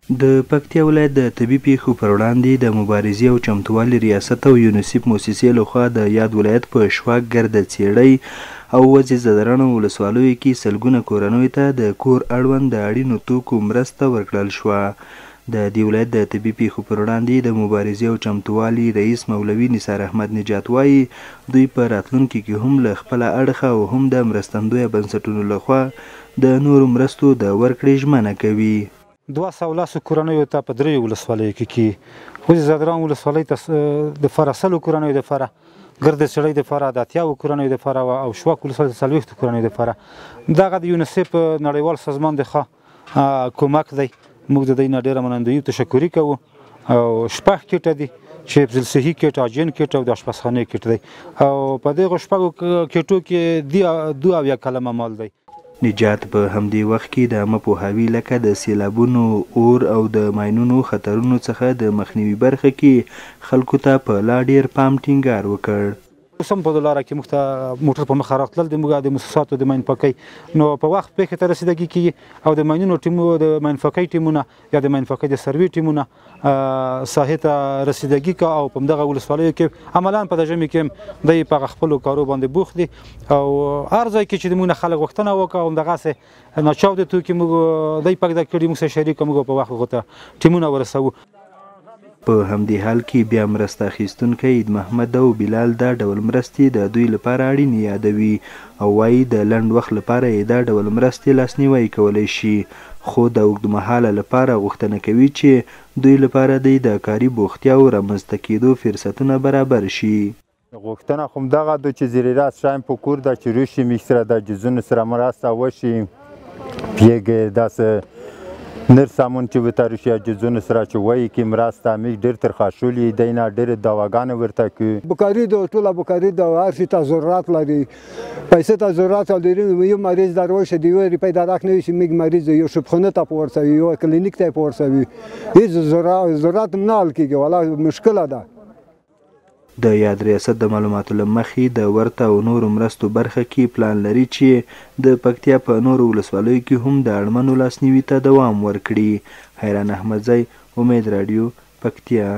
د پکتیا ولایت د طبي پیښو پر وړاندې د مبارزې او چمتووالي ریاست او یونیسف موسسې لخوا د یاد ولایت په شواک ګرده څېړۍ او وزې زدرڼو ولسوالیو کې سلګونه کورنیو ته د کور اړوند د اړینو توکو مرسته ورکړل شوه. د دې ولایت د طبي پیښو پر وړاندې د مبارزې او چمتووالي رئیس مولوي نثار احمد نجات وایي دوی په راتلونکي کې هم له خپله اړخه او هم د مرستندویه بنسټونو لخوا د نورو مرستو د ورکړې ژمنه کوي. 210 کورنیو ته په دریو ولسوالیو کې وزې زدران ولسوالۍ ته دپاره 100 کورنیو دپاره ګرده څېړۍ دپاره د 80 کورنیو دپاره او شواک ولسوالۍ ته 40 کورنیو دپاره دغه د یونیسف نړیوال سازمان دخوا کومک دی. موږ د دوی نه ډېره منندویي او تشکري کوو. او شپږ کیټه دي چې حفظ الصحي کیټ، اجین کیټ او د اشپزخانې کیټ دی او په دغو شپږو کیټو کې 2 کلمه مال دی. نجات په همدې وخت کې د عامه پوهاوي لکه د سیلابونو، اور او د ماینونو خطرونو څخه د مخنیوي برخه کې خلکو ته په لا ډیر پام ټینګار وکړ. اوس هم په دې لاره کې موږ ته موټر په مخه راتلل د موږ د موسساتو د ماین پاکۍ نو په وخت پېښې ته رسېدګي کېږي او د ماینونو ټیمو د ماین پاکۍ ټیمونه یا د ماین پاکۍ د سروې ټیمونه ساحې ته رسېدګي کوي او په همدغه ولسوالیو کې عملاً په د ژمي کې دوی په خپلو کارو باندې بوخت دي او هر ځای کې چې د موږ نه خلک غوښتنه وکړه او همدغسې ناچاودې توکي موږ دوی پیدا کړي موږ سره شریک موږ په وخت هغو ته ټیمونه ورسوو. په همدې حال کې بیا مرسته اخیستونکی عید محمد او بلال دا ډول مرستې د دوی لپاره اړینې یادوي او وایي د لنډ وخت لپاره یې دا ډول مرستې لاسنیوی کولی شي خو د اوږدمهاله لپاره غوښتنه کوي چې دوی لپاره د کاري بوختیاو رامنځته کېدو فرصتونه برابر شي. غوښتنه خو همدغه ده چې زیر راست شایم په کور ده چې روشي موږ سره د جزونو سره مرسته وشي پیږې داسې نرسامون چې ورته روشي جزونو سره چې وایي کې مرسته موږ ډېر ترخاشولي دی نه ډېرې دواګانې ورته کوي. بکاري د ټوله بکاري د هر شي ته ضرورت لري پیسې ته ضرورت لري. یو مریض در وشه د 2 روپۍ درک نه وي چې موږ مریض یو شبخانه ته په ورسوي یو کلینیک ته په ورسوي هېڅ ضرورت نه حل کېږي والله مشکله ده. د یاد ریاست د معلوماتو له مخې د ورته او نورو مرستو برخه کې پلان لري چې د پکتیا په نورو ولسوالیو کې هم د اړمنو لاسنیوي ته دوام ورکړي. حیران احمدزی، امید راډیو، پکتیا.